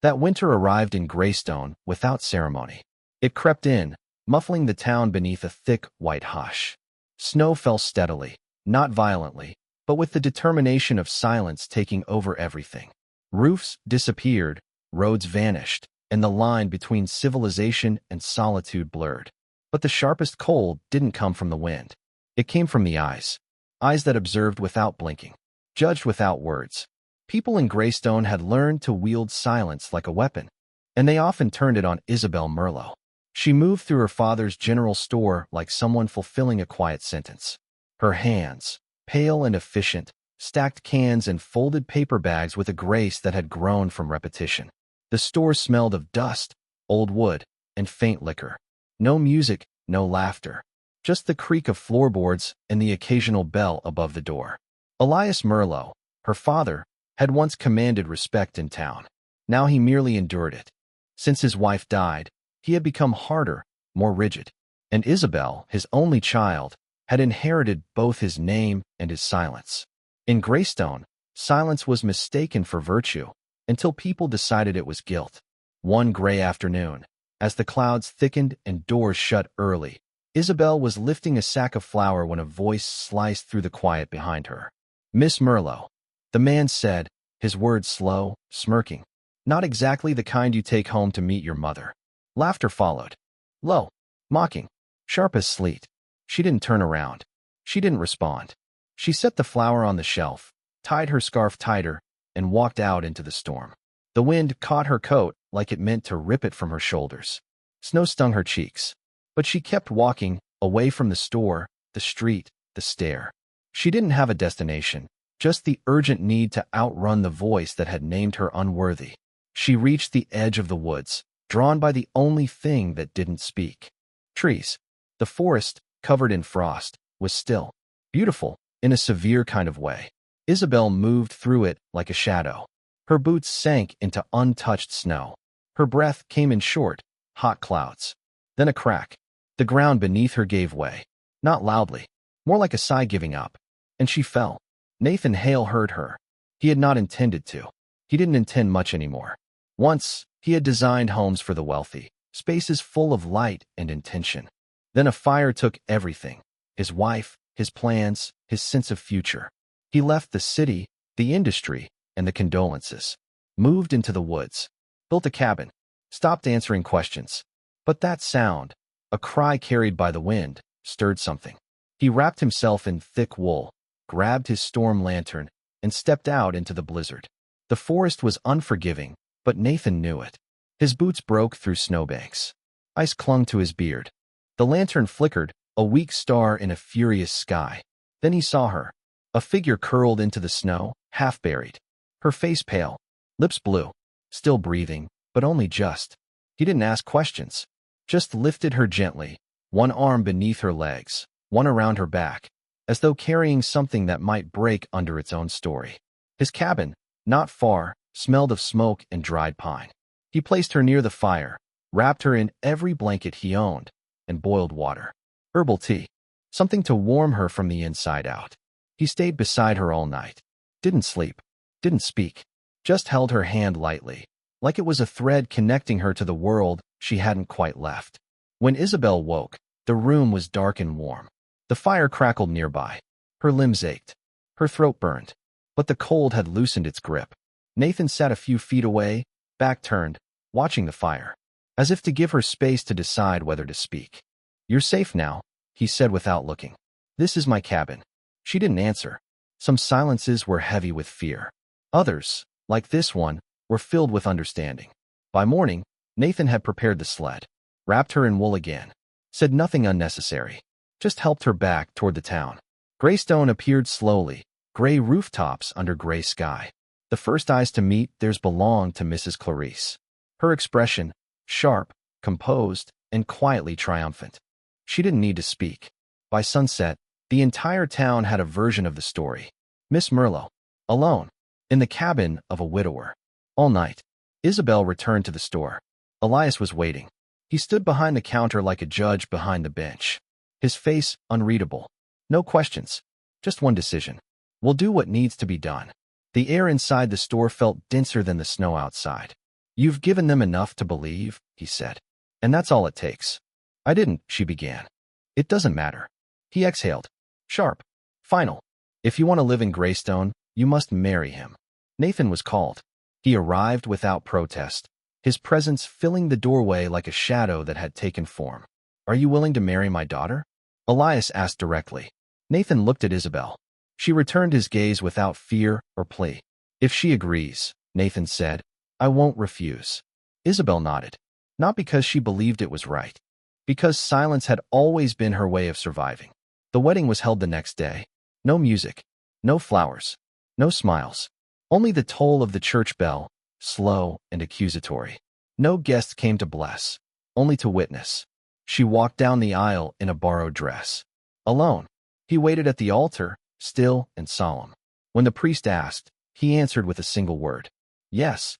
That winter arrived in Greystone without ceremony. It crept in, muffling the town beneath a thick, white hush. Snow fell steadily, not violently, but with the determination of silence taking over everything. Roofs disappeared, roads vanished, and the line between civilization and solitude blurred. But the sharpest cold didn't come from the wind. It came from the eyes. Eyes that observed without blinking, judged without words. People in Greystone had learned to wield silence like a weapon, and they often turned it on Isabelle Merlot. She moved through her father's general store like someone fulfilling a quiet sentence. Her hands, pale and efficient, stacked cans and folded paper bags with a grace that had grown from repetition. The store smelled of dust, old wood, and faint liquor. No music, no laughter. Just the creak of floorboards and the occasional bell above the door. Elias Merlot, her father, had once commanded respect in town. Now he merely endured it. Since his wife died, he had become harder, more rigid. And Isabelle, his only child, had inherited both his name and his silence. In Greystone, silence was mistaken for virtue until people decided it was guilt. One gray afternoon, as the clouds thickened and doors shut early, Isabelle was lifting a sack of flour when a voice sliced through the quiet behind her. "Miss Merlot," the man said, his words slow, smirking. "Not exactly the kind you take home to meet your mother." Laughter followed. Low, mocking, sharp as sleet. She didn't turn around. She didn't respond. She set the flour on the shelf, tied her scarf tighter, and walked out into the storm. The wind caught her coat like it meant to rip it from her shoulders. Snow stung her cheeks. But she kept walking, away from the store, the street, the stair. She didn't have a destination, just the urgent need to outrun the voice that had named her unworthy. She reached the edge of the woods, drawn by the only thing that didn't speak. Trees. The forest, covered in frost, was still. Beautiful, in a severe kind of way. Isabelle moved through it like a shadow. Her boots sank into untouched snow. Her breath came in short, hot clouds. Then a crack. The ground beneath her gave way. Not loudly, more like a sigh giving up. And she fell. Nathan Hale heard her. He had not intended to. He didn't intend much anymore. Once, he had designed homes for the wealthy, spaces full of light and intention. Then a fire took everything. His wife, his plans, his sense of future. He left the city, the industry, and the condolences. Moved into the woods. Built a cabin. Stopped answering questions. But that sound, a cry carried by the wind, stirred something. He wrapped himself in thick wool, grabbed his storm lantern, and stepped out into the blizzard. The forest was unforgiving, but Nathan knew it. His boots broke through snowbanks. Ice clung to his beard. The lantern flickered, a weak star in a furious sky. Then he saw her, a figure curled into the snow, half buried. Her face pale, lips blue, still breathing, but only just. He didn't ask questions, just lifted her gently, one arm beneath her legs, one around her back, as though carrying something that might break under its own story. His cabin, not far, smelled of smoke and dried pine. He placed her near the fire, wrapped her in every blanket he owned, and boiled water. Herbal tea. Something to warm her from the inside out. He stayed beside her all night. Didn't sleep. Didn't speak. Just held her hand lightly, like it was a thread connecting her to the world she hadn't quite left. When Isabelle woke, the room was dark and warm. The fire crackled nearby. Her limbs ached. Her throat burned. But the cold had loosened its grip. Nathan sat a few feet away, back turned, watching the fire, as if to give her space to decide whether to speak. "You're safe now," he said without looking. "This is my cabin." She didn't answer. Some silences were heavy with fear. Others, like this one, were filled with understanding. By morning, Nathan had prepared the sled, wrapped her in wool again, said nothing unnecessary, just helped her back toward the town. Greystone appeared slowly, gray rooftops under gray sky. The first eyes to meet theirs belonged to Mrs. Clarice. Her expression, sharp, composed, and quietly triumphant. She didn't need to speak. By sunset, the entire town had a version of the story. Miss Merlot, alone, in the cabin of a widower. All night, Isabelle returned to the store. Elias was waiting. He stood behind the counter like a judge behind the bench. His face unreadable. No questions. Just one decision. We'll do what needs to be done. The air inside the store felt denser than the snow outside. You've given them enough to believe, he said. And that's all it takes. I didn't, she began. It doesn't matter. He exhaled. Sharp. Final. If you want to live in Greystone, you must marry him. Nathan was called. He arrived without protest, his presence filling the doorway like a shadow that had taken form. Are you willing to marry my daughter? Elias asked directly. Nathan looked at Isabelle. She returned his gaze without fear or plea. If she agrees, Nathan said, I won't refuse. Isabelle nodded. Not because she believed it was right. Because silence had always been her way of surviving. The wedding was held the next day. No music. No flowers. No smiles. Only the toll of the church bell, slow and accusatory. No guests came to bless, only to witness. She walked down the aisle in a borrowed dress. Alone. He waited at the altar, still and solemn. When the priest asked, he answered with a single word. Yes.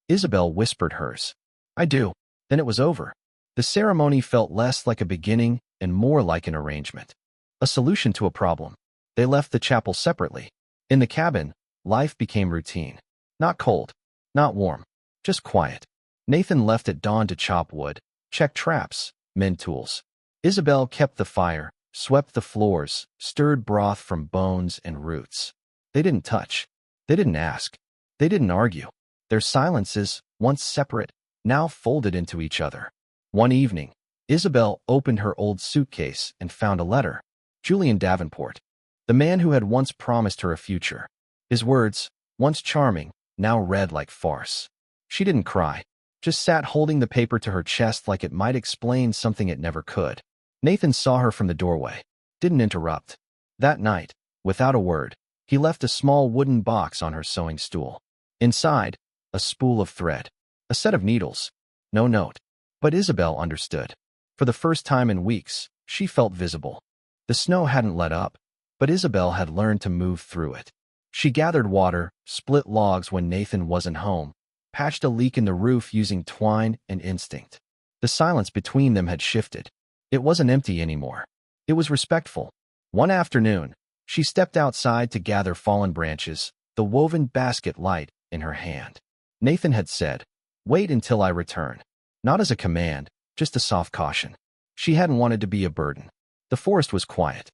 Isabelle whispered hers. I do. Then it was over. The ceremony felt less like a beginning and more like an arrangement. A solution to a problem. They left the chapel separately. In the cabin, life became routine. Not cold. Not warm. Just quiet. Nathan left at dawn to chop wood, check traps, mend tools. Isabelle kept the fire, swept the floors, stirred broth from bones and roots. They didn't touch. They didn't ask. They didn't argue. Their silences, once separate, now folded into each other. One evening, Isabelle opened her old suitcase and found a letter. Julian Davenport, the man who had once promised her a future. His words, once charming, now read like farce. She didn't cry, just sat holding the paper to her chest like it might explain something it never could. Nathan saw her from the doorway, didn't interrupt. That night, without a word, he left a small wooden box on her sewing stool. Inside, a spool of thread, a set of needles. No note. But Isabelle understood. For the first time in weeks, she felt visible. The snow hadn't let up, but Isabelle had learned to move through it. She gathered water, split logs when Nathan wasn't home, patched a leak in the roof using twine and instinct. The silence between them had shifted. It wasn't empty anymore. It was respectful. One afternoon, she stepped outside to gather fallen branches, the woven basket light in her hand. Nathan had said, "Wait until I return." Not as a command, just a soft caution. She hadn't wanted to be a burden. The forest was quiet.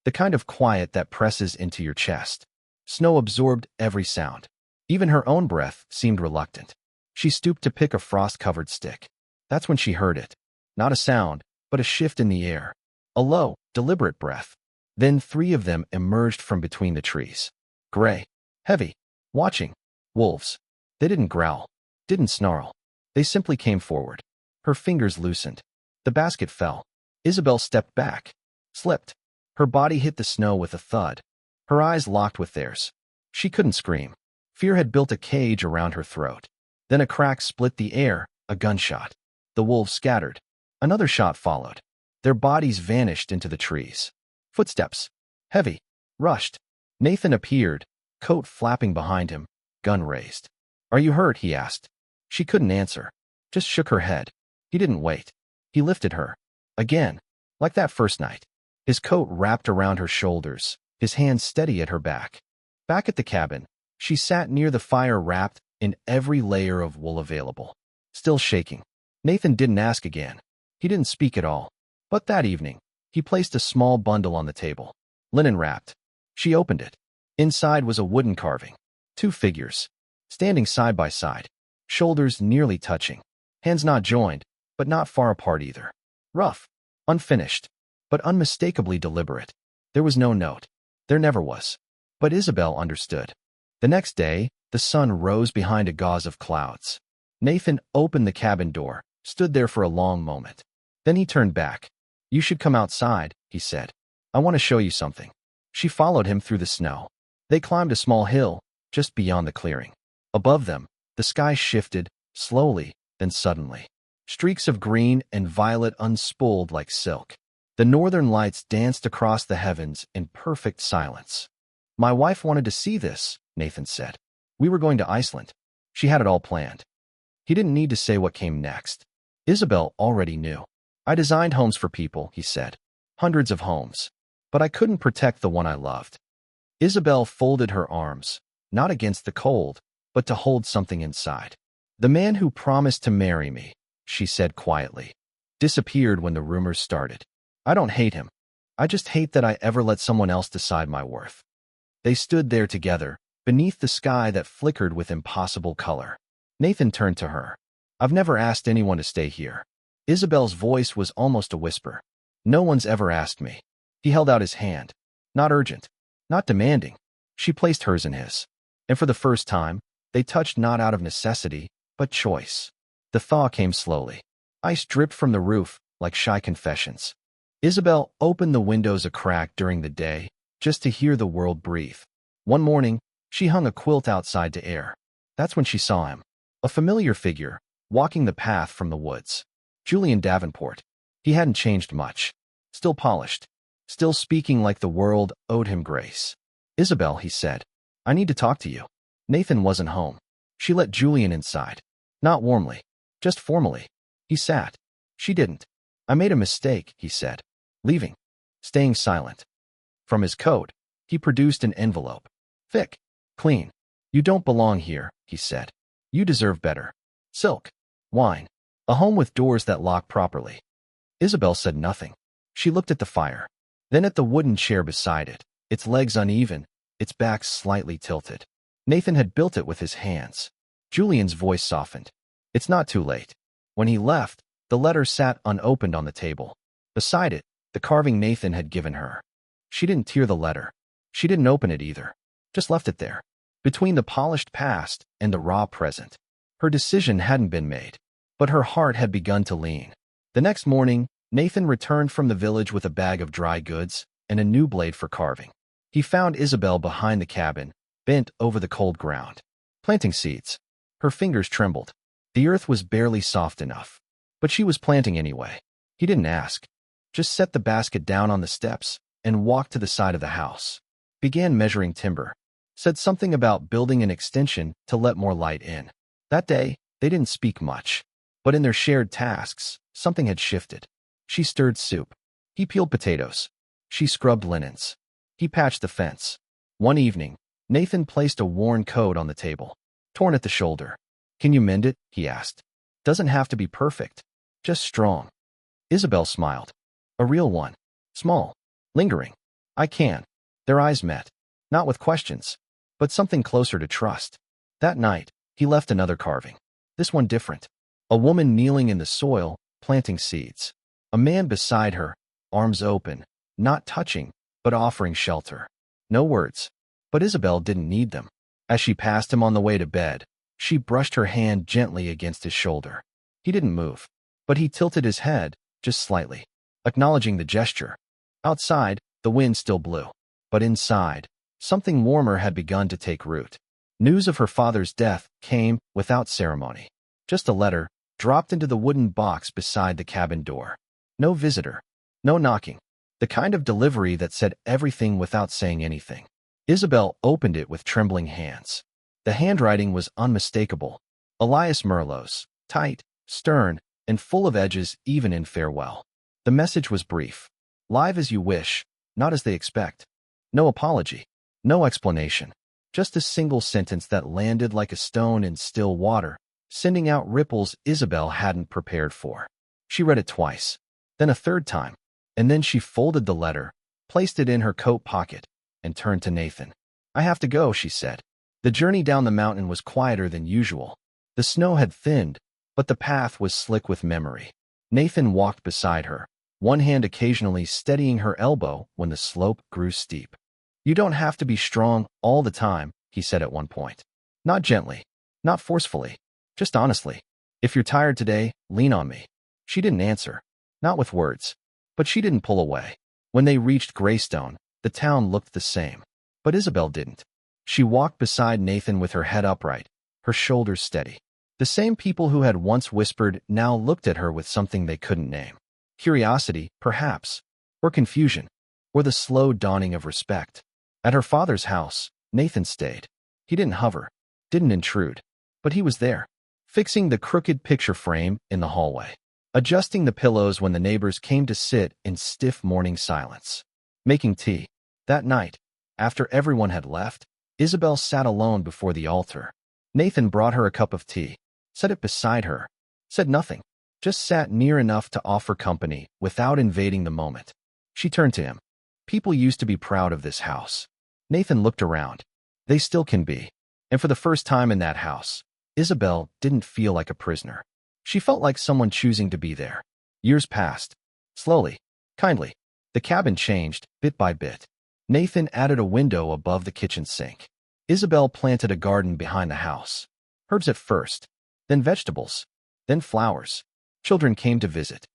The kind of quiet that presses into your chest. Snow absorbed every sound. Even her own breath seemed reluctant. She stooped to pick a frost-covered stick. That's when she heard it. Not a sound, but a shift in the air. A low, deliberate breath. Then 3 of them emerged from between the trees. Gray. Heavy. Watching. Wolves. They didn't growl. Didn't snarl. They simply came forward. Her fingers loosened. The basket fell. Isabelle stepped back. Slipped. Her body hit the snow with a thud. Her eyes locked with theirs. She couldn't scream. Fear had built a cage around her throat. Then a crack split the air, a gunshot. The wolves scattered. Another shot followed. Their bodies vanished into the trees. Footsteps. Heavy. Rushed. Nathan appeared, coat flapping behind him, gun raised. Are you hurt? He asked. She couldn't answer. Just shook her head. He didn't wait. He lifted her. Again. Like that first night. His coat wrapped around her shoulders, his hands steady at her back. Back at the cabin, she sat near the fire wrapped in every layer of wool available. Still shaking. Nathan didn't ask again. He didn't speak at all. But that evening, he placed a small bundle on the table. Linen wrapped. She opened it. Inside was a wooden carving. 2 figures. Standing side by side. Shoulders nearly touching. Hands not joined, but not far apart either. Rough. Unfinished. But unmistakably deliberate. There was no note. There never was. But Isabelle understood. The next day, the sun rose behind a gauze of clouds. Nathan opened the cabin door, stood there for a long moment. Then he turned back. You should come outside, he said. I want to show you something. She followed him through the snow. They climbed a small hill, just beyond the clearing. Above them, the sky shifted, slowly, then suddenly. Streaks of green and violet unspooled like silk. The northern lights danced across the heavens in perfect silence. My wife wanted to see this, Nathan said. We were going to Iceland. She had it all planned. He didn't need to say what came next. Isabelle already knew. I designed homes for people, he said. Hundreds of homes. But I couldn't protect the one I loved. Isabelle folded her arms, not against the cold, but to hold something inside. "The man who promised to marry me," she said quietly, "disappeared when the rumors started. I don't hate him. I just hate that I ever let someone else decide my worth." They stood there together, beneath the sky that flickered with impossible color. Nathan turned to her. "I've never asked anyone to stay here." Isabel's voice was almost a whisper. "No one's ever asked me." He held out his hand. Not urgent, not demanding. She placed hers in his. And for the first time, they touched not out of necessity, but choice. The thaw came slowly. Ice dripped from the roof like shy confessions. Isabel opened the windows a crack during the day, just to hear the world breathe. One morning, she hung a quilt outside to air. That's when she saw him. A familiar figure, walking the path from the woods. Julian Davenport. He hadn't changed much. Still polished. Still speaking like the world owed him grace. "Isabel," he said, "I need to talk to you." Nathan wasn't home. She let Julian inside. Not warmly, just formally. He sat. She didn't. "I made a mistake," he said. Leaving. Staying silent. From his coat, he produced an envelope. Thick. Clean. "You don't belong here," he said. "You deserve better. Silk. Wine. A home with doors that lock properly." Isabel said nothing. She looked at the fire. Then at the wooden chair beside it, its legs uneven, its back slightly tilted. Nathan had built it with his hands. Julian's voice softened. "It's not too late." When he left, the letter sat unopened on the table. Beside it, the carving Nathan had given her. She didn't tear the letter. She didn't open it either. Just left it there, between the polished past and the raw present. Her decision hadn't been made, but her heart had begun to lean. The next morning, Nathan returned from the village with a bag of dry goods and a new blade for carving. He found Isabel behind the cabin, bent over the cold ground, planting seeds. Her fingers trembled. The earth was barely soft enough, but she was planting anyway. He didn't ask. Just set the basket down on the steps and walked to the side of the house. Began measuring timber. Said something about building an extension to let more light in. That day, they didn't speak much, but in their shared tasks, something had shifted. She stirred soup. He peeled potatoes. She scrubbed linens. He patched the fence. One evening, Nathan placed a worn coat on the table, torn at the shoulder. "Can you mend it?" he asked. "Doesn't have to be perfect, just strong." Isabel smiled. A real one. Small. Lingering. "I can." Their eyes met. Not with questions, but something closer to trust. That night, he left another carving. This one different. A woman kneeling in the soil, planting seeds. A man beside her, arms open, not touching, but offering shelter. No words. But Isabel didn't need them. As she passed him on the way to bed, she brushed her hand gently against his shoulder. He didn't move, but he tilted his head, just slightly, acknowledging the gesture. Outside, the wind still blew. But inside, something warmer had begun to take root. News of her father's death came without ceremony. Just a letter, dropped into the wooden box beside the cabin door. No visitor. No knocking. The kind of delivery that said everything without saying anything. Isabel opened it with trembling hands. The handwriting was unmistakable. Elias Merlot's, tight, stern, and full of edges even in farewell. The message was brief. Live as you wish, not as they expect. No apology. No explanation. Just a single sentence that landed like a stone in still water, sending out ripples Isabel hadn't prepared for. She read it twice, then a third time, and then she folded the letter, placed it in her coat pocket, and turned to Nathan. "I have to go," she said. The journey down the mountain was quieter than usual. The snow had thinned, but the path was slick with memory. Nathan walked beside her, one hand occasionally steadying her elbow when the slope grew steep. "You don't have to be strong all the time," he said at one point. Not gently, not forcefully, just honestly. "If you're tired today, lean on me." She didn't answer, not with words, but she didn't pull away. When they reached Greystone, the town looked the same, but Isabel didn't. She walked beside Nathan with her head upright, her shoulders steady. The same people who had once whispered now looked at her with something they couldn't name. Curiosity, perhaps, or confusion, or the slow dawning of respect. At her father's house, Nathan stayed. He didn't hover, didn't intrude, but he was there, fixing the crooked picture frame in the hallway, adjusting the pillows when the neighbors came to sit in stiff morning silence, making tea. That night, after everyone had left, Isabel sat alone before the altar. Nathan brought her a cup of tea, set it beside her, said nothing, just sat near enough to offer company without invading the moment. She turned to him. People used to be proud of this house. Nathan looked around. They still can be. And for the first time in that house, Isabelle didn't feel like a prisoner. She felt like someone choosing to be there. Years passed. Slowly, kindly. The cabin changed, bit by bit. Nathan added a window above the kitchen sink. Isabelle planted a garden behind the house. Herbs at first, then vegetables, then flowers. Children came to visit.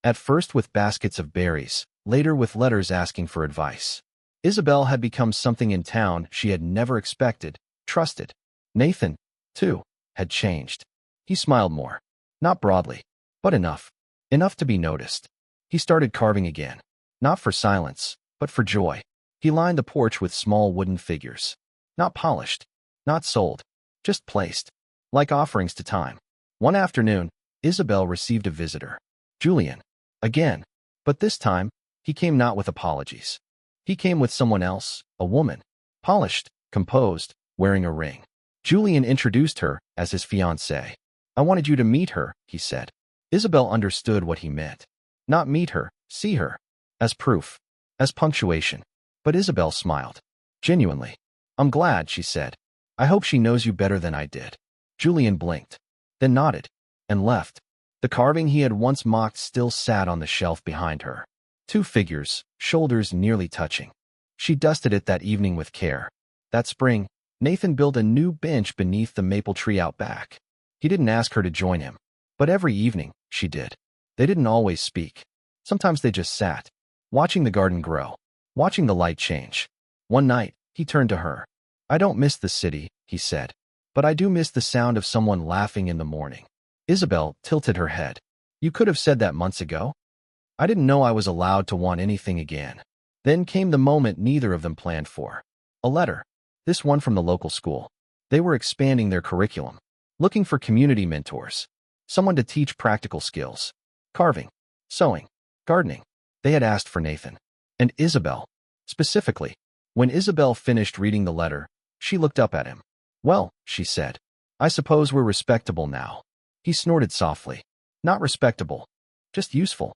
At first with baskets of berries, later with letters asking for advice. Isabelle had become something in town she had never expected, trusted. Nathan, too, had changed. He smiled more. Not broadly, but enough. Enough to be noticed. He started carving again. Not for silence, but for joy. He lined the porch with small wooden figures. Not polished. Not sold. Just placed. Like offerings to time. One afternoon, Isabelle received a visitor. Julian. Again. But this time, he came not with apologies. He came with someone else, a woman. Polished, composed, wearing a ring. Julian introduced her as his fiancée. I wanted you to meet her, he said. Isabelle understood what he meant. Not meet her, see her. As proof. As punctuation. But Isabelle smiled. Genuinely. I'm glad, she said. I hope she knows you better than I did. Julian blinked. Then nodded. And left. The carving he had once mocked still sat on the shelf behind her. Two figures, shoulders nearly touching. She dusted it that evening with care. That spring, Nathan built a new bench beneath the maple tree out back. He didn't ask her to join him. But every evening, she did. They didn't always speak. Sometimes they just sat, watching the garden grow, watching the light change. One night, he turned to her. I don't miss the city, he said. But I do miss the sound of someone laughing in the morning. Isabelle tilted her head. You could have said that months ago. I didn't know I was allowed to want anything again. Then came the moment neither of them planned for. A letter. This one from the local school. They were expanding their curriculum. Looking for community mentors. Someone to teach practical skills. Carving. Sewing. Gardening. They had asked for Nathan. And Isabelle. Specifically. When Isabelle finished reading the letter, she looked up at him. Well, she said. I suppose we're respectable now. He snorted softly. Not respectable. Just useful.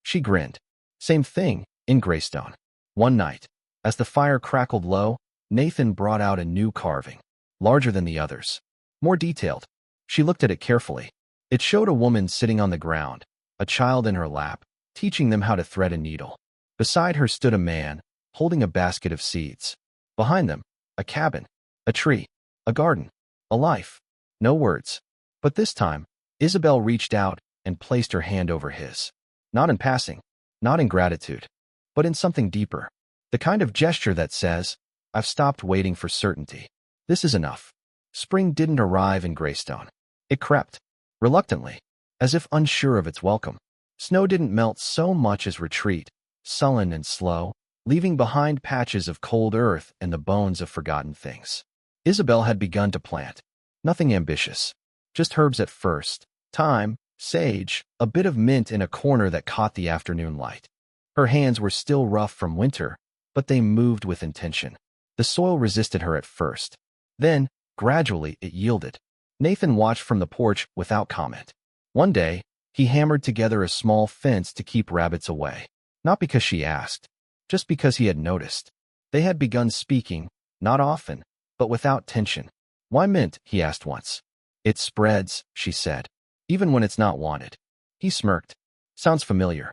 She grinned. Same thing, in Greystone. One night, as the fire crackled low, Nathan brought out a new carving. Larger than the others. More detailed. She looked at it carefully. It showed a woman sitting on the ground, a child in her lap, teaching them how to thread a needle. Beside her stood a man, holding a basket of seeds. Behind them, a cabin, a tree, a garden, a life. No words. But this time, Isabelle reached out and placed her hand over his. Not in passing, not in gratitude, but in something deeper. The kind of gesture that says, I've stopped waiting for certainty. This is enough. Spring didn't arrive in Greystone. It crept, reluctantly, as if unsure of its welcome. Snow didn't melt so much as retreat, sullen and slow, leaving behind patches of cold earth and the bones of forgotten things. Isabelle had begun to plant. Nothing ambitious. Just herbs at first. Thyme, sage, a bit of mint in a corner that caught the afternoon light. Her hands were still rough from winter, but they moved with intention. The soil resisted her at first. Then, gradually, it yielded. Nathan watched from the porch without comment. One day, he hammered together a small fence to keep rabbits away. Not because she asked, just because he had noticed. They had begun speaking, not often, but without tension. Why mint? He asked once. It spreads, she said. Even when it's not wanted. He smirked. Sounds familiar.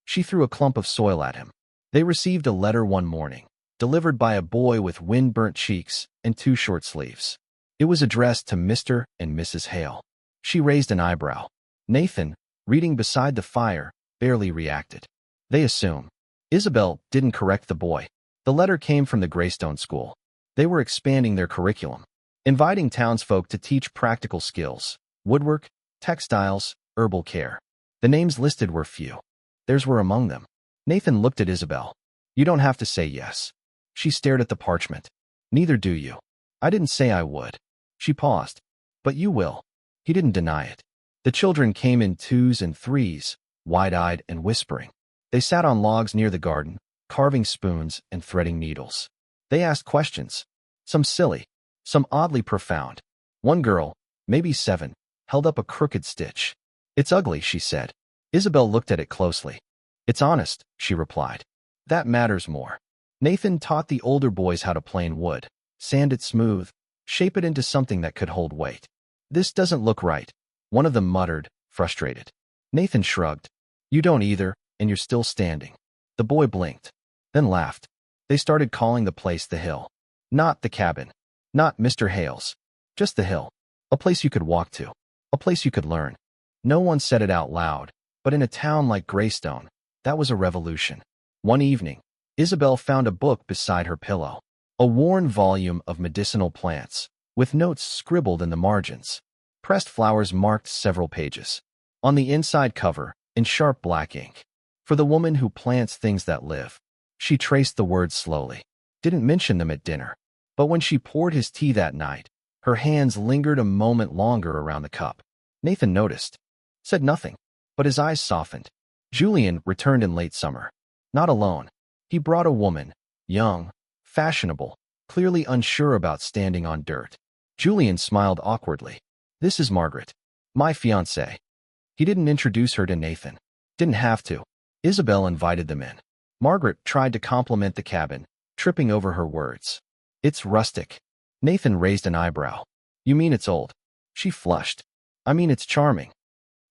She threw a clump of soil at him. They received a letter one morning, delivered by a boy with wind-burnt cheeks and 2 short sleeves. It was addressed to Mr. and Mrs. Hale. She raised an eyebrow. Nathan, reading beside the fire, barely reacted. They assume. Isabelle didn't correct the boy. The letter came from the Greystone school. They were expanding their curriculum, inviting townsfolk to teach practical skills, woodwork, textiles, herbal care. The names listed were few. Theirs were among them. Nathan looked at Isabelle. You don't have to say yes. She stared at the parchment. Neither do you. I didn't say I would. She paused. But you will. He didn't deny it. The children came in 2s and 3s, wide-eyed and whispering. They sat on logs near the garden, carving spoons and threading needles. They asked questions. Some silly, some oddly profound. One girl, maybe 7, held up a crooked stitch. "It's ugly," she said. Isabelle looked at it closely. "It's honest," she replied. "That matters more." Nathan taught the older boys how to plane wood, sand it smooth, shape it into something that could hold weight. "This doesn't look right," one of them muttered, frustrated. Nathan shrugged. "You don't either, and you're still standing." The boy blinked, then laughed. They started calling the place the Hill. Not the cabin. Not Mr. Hale's. Just the Hill. A place you could walk to. A place you could learn. No one said it out loud, but in a town like Greystone, that was a revolution. One evening, Isabelle found a book beside her pillow. A worn volume of medicinal plants, with notes scribbled in the margins. Pressed flowers marked several pages. On the inside cover, in sharp black ink, "For the woman who plants things that live." She traced the words slowly. Didn't mention them at dinner. But when she poured his tea that night, her hands lingered a moment longer around the cup. Nathan noticed. Said nothing, but his eyes softened. Julian returned in late summer. Not alone. He brought a woman, young, fashionable, clearly unsure about standing on dirt. Julian smiled awkwardly. "This is Margaret. My fiancée." He didn't introduce her to Nathan. Didn't have to. Isabelle invited them in. Margaret tried to compliment the cabin, tripping over her words. "It's rustic." Nathan raised an eyebrow. "You mean it's old?" She flushed. "I mean it's charming."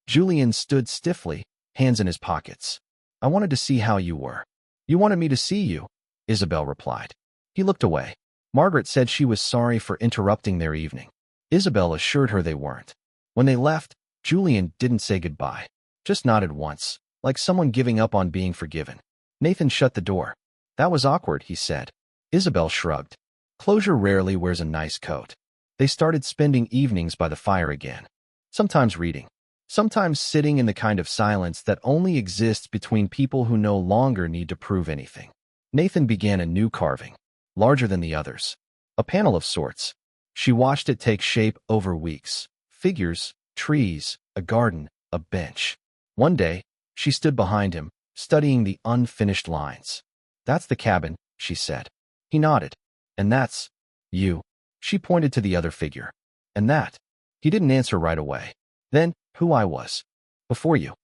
Julian stood stiffly, hands in his pockets. "I wanted to see how you were." "You wanted me to see you," Isabelle replied. He looked away. Margaret said she was sorry for interrupting their evening. Isabelle assured her they weren't. When they left, Julian didn't say goodbye. Just nodded once, like someone giving up on being forgiven. Nathan shut the door. "That was awkward," he said. Isabelle shrugged. Closure rarely wears a nice coat. They started spending evenings by the fire again. Sometimes reading. Sometimes sitting in the kind of silence that only exists between people who no longer need to prove anything. Nathan began a new carving, larger than the others. A panel of sorts. She watched it take shape over weeks. Figures, trees, a garden, a bench. One day, she stood behind him, studying the unfinished lines. "That's the cabin," she said. He nodded. "And that's you." She pointed to the other figure. "And that?" He didn't answer right away. "Then, who I was. Before you."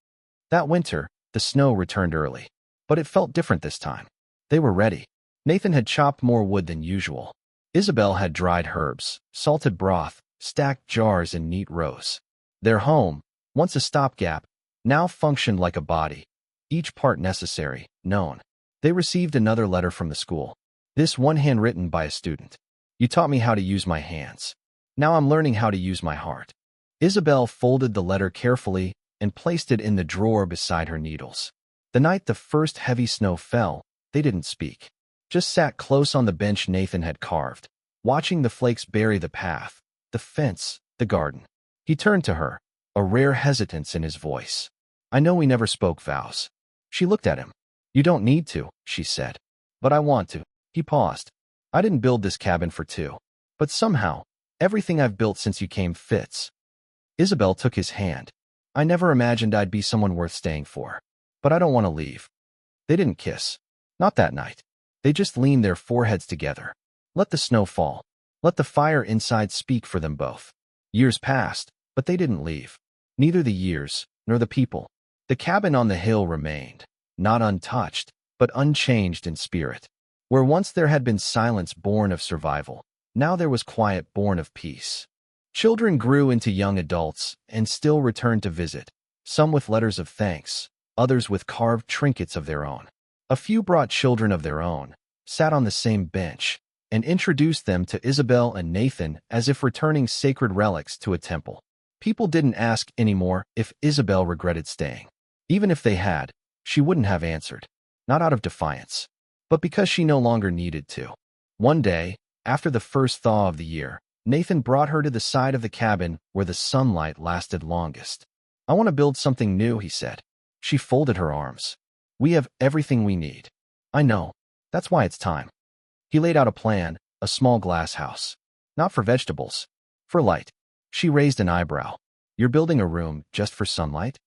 That winter, the snow returned early. But it felt different this time. They were ready. Nathan had chopped more wood than usual. Isabelle had dried herbs, salted broth, stacked jars in neat rows. Their home, once a stopgap, now functioned like a body. Each part necessary, known. They received another letter from the school. This one handwritten by a student. "You taught me how to use my hands. Now I'm learning how to use my heart." Isabelle folded the letter carefully and placed it in the drawer beside her needles. The night the first heavy snow fell, they didn't speak. Just sat close on the bench Nathan had carved, watching the flakes bury the path, the fence, the garden. He turned to her, a rare hesitance in his voice. "I know we never spoke vows." She looked at him. "You don't need to," she said. "But I want to." He paused. "I didn't build this cabin for two. But somehow, everything I've built since you came fits." Isabelle took his hand. "I never imagined I'd be someone worth staying for. But I don't want to leave." They didn't kiss. Not that night. They just leaned their foreheads together. Let the snow fall. Let the fire inside speak for them both. Years passed, but they didn't leave. Neither the years, nor the people. The cabin on the hill remained, not untouched, but unchanged in spirit. Where once there had been silence born of survival, now there was quiet born of peace. Children grew into young adults and still returned to visit, some with letters of thanks, others with carved trinkets of their own. A few brought children of their own, sat on the same bench, and introduced them to Isabelle and Nathan as if returning sacred relics to a temple. People didn't ask anymore if Isabelle regretted staying. Even if they had, she wouldn't have answered. Not out of defiance, but because she no longer needed to. One day, after the first thaw of the year, Nathan brought her to the side of the cabin where the sunlight lasted longest. "I want to build something new," he said. She folded her arms. "We have everything we need." "I know. That's why it's time." He laid out a plan, a small glass house. "Not for vegetables. For light." She raised an eyebrow. "You're building a room just for sunlight?"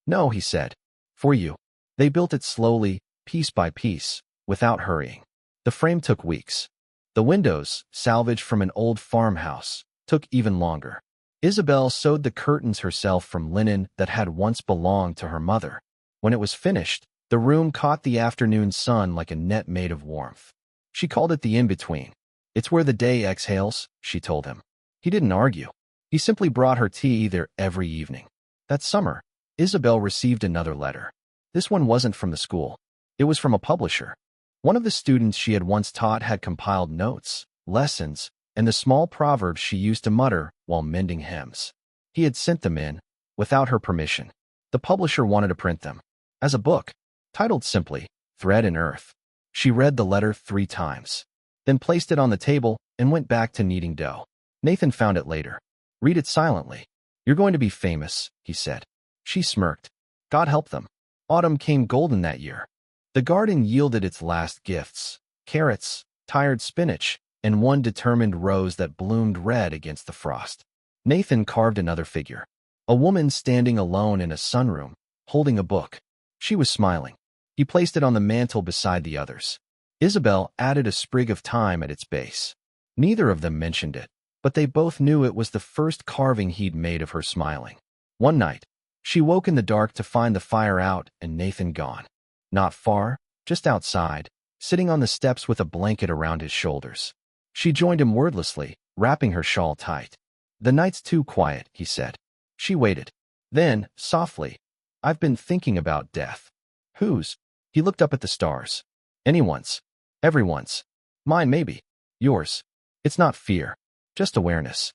"No," he said. "For you." They built it slowly, piece by piece, without hurrying. The frame took weeks. The windows, salvaged from an old farmhouse, took even longer. Isabelle sewed the curtains herself from linen that had once belonged to her mother. When it was finished, the room caught the afternoon sun like a net made of warmth. She called it the in-between. It's where the day exhales, she told him. He didn't argue. He simply brought her tea there every evening. That summer, Isabelle received another letter. This one wasn't from the school. It was from a publisher. One of the students she had once taught had compiled notes, lessons, and the small proverbs she used to mutter while mending hems. He had sent them in, without her permission. The publisher wanted to print them, as a book, titled simply, Thread and Earth. She read the letter 3 times, then placed it on the table and went back to kneading dough. Nathan found it later. Read it silently. You're going to be famous, he said. She smirked. God help them. Autumn came golden that year. The garden yielded its last gifts, carrots, tired spinach, and one determined rose that bloomed red against the frost. Nathan carved another figure, a woman standing alone in a sunroom, holding a book. She was smiling. He placed it on the mantel beside the others. Isabelle added a sprig of thyme at its base. Neither of them mentioned it, but they both knew it was the first carving he'd made of her smiling. One night, she woke in the dark to find the fire out and Nathan gone. Not far, just outside, sitting on the steps with a blanket around his shoulders. She joined him wordlessly, wrapping her shawl tight. The night's too quiet, he said. She waited. Then, softly, I've been thinking about death. Whose? He looked up at the stars. Anyone's. Everyone's. Mine maybe. Yours. It's not fear. Just awareness.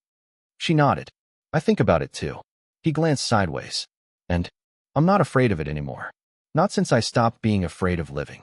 She nodded. I think about it too. He glanced sideways. And I'm not afraid of it anymore. Not since I stopped being afraid of living.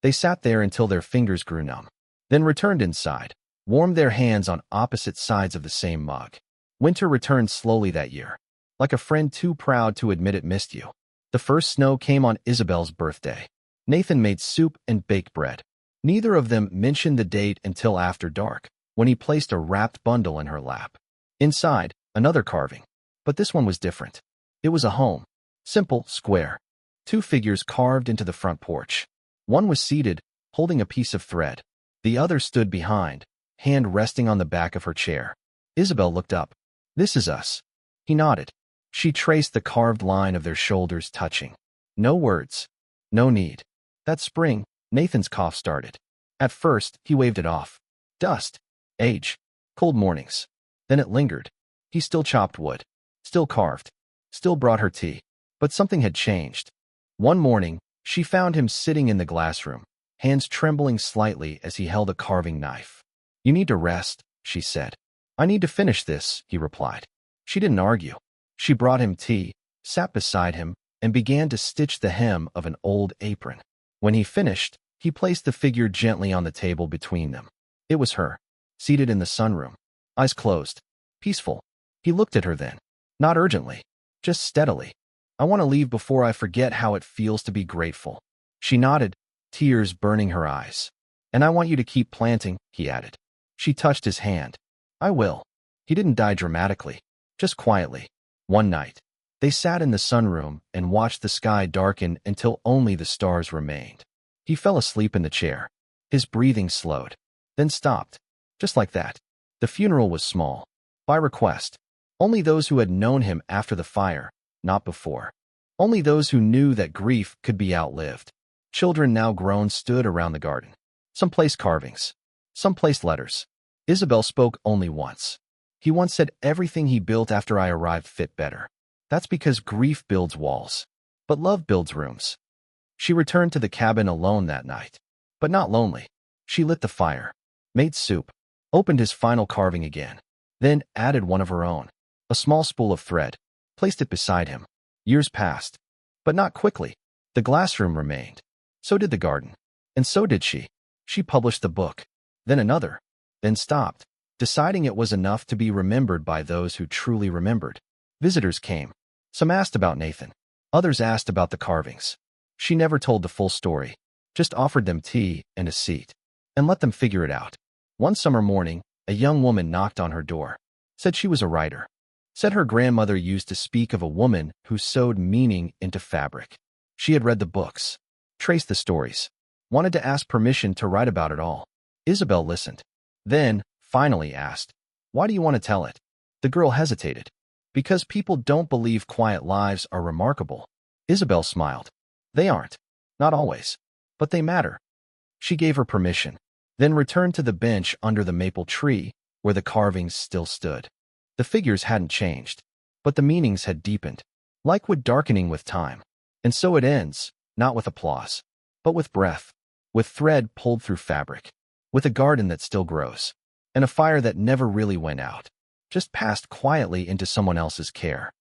They sat there until their fingers grew numb, then returned inside, warmed their hands on opposite sides of the same mug. Winter returned slowly that year, like a friend too proud to admit it missed you. The first snow came on Isabelle's birthday. Nathan made soup and baked bread. Neither of them mentioned the date until after dark, when he placed a wrapped bundle in her lap. Inside, another carving. But this one was different. It was a home. Simple, square. 2 figures carved into the front porch. One was seated, holding a piece of thread. The other stood behind, hand resting on the back of her chair. Isabelle looked up. This is us. He nodded. She traced the carved line of their shoulders touching. No words. No need. That spring, Nathan's cough started. At first, he waved it off. Dust. Age. Cold mornings. Then it lingered. He still chopped wood. Still carved. Still brought her tea. But something had changed. One morning, she found him sitting in the glassroom, hands trembling slightly as he held a carving knife. You need to rest, she said. I need to finish this, he replied. She didn't argue. She brought him tea, sat beside him, and began to stitch the hem of an old apron. When he finished, he placed the figure gently on the table between them. It was her, seated in the sunroom, eyes closed, peaceful. He looked at her then, not urgently, just steadily. I want to leave before I forget how it feels to be grateful. She nodded, tears burning her eyes. And I want you to keep planting, he added. She touched his hand. I will. He didn't die dramatically, just quietly. One night, they sat in the sunroom and watched the sky darken until only the stars remained. He fell asleep in the chair. His breathing slowed, then stopped, just like that. The funeral was small, by request. Only those who had known him after the fire, not before. Only those who knew that grief could be outlived. Children now grown stood around the garden. Some placed carvings. Some placed letters. Isabelle spoke only once. He once said everything he built after I arrived fit better. That's because grief builds walls. But love builds rooms. She returned to the cabin alone that night. But not lonely. She lit the fire, made soup, opened his final carving again, then added one of her own, a small spool of thread, placed it beside him. Years passed, but not quickly. The glassroom remained. So did the garden. And so did she. She published the book, then another, then stopped, deciding it was enough to be remembered by those who truly remembered. Visitors came. Some asked about Nathan. Others asked about the carvings. She never told the full story, just offered them tea and a seat, and let them figure it out. One summer morning, a young woman knocked on her door, said she was a writer, said her grandmother used to speak of a woman who sewed meaning into fabric. She had read the books, traced the stories, wanted to ask permission to write about it all. Isabelle listened, then finally asked, "Why do you want to tell it?" The girl hesitated. Because people don't believe quiet lives are remarkable. Isabelle smiled. They aren't. Not always. But they matter. She gave her permission, then returned to the bench under the maple tree, where the carvings still stood. The figures hadn't changed, but the meanings had deepened, like wood darkening with time. And so it ends, not with applause, but with breath, with thread pulled through fabric, with a garden that still grows, and a fire that never really went out, just passed quietly into someone else's care.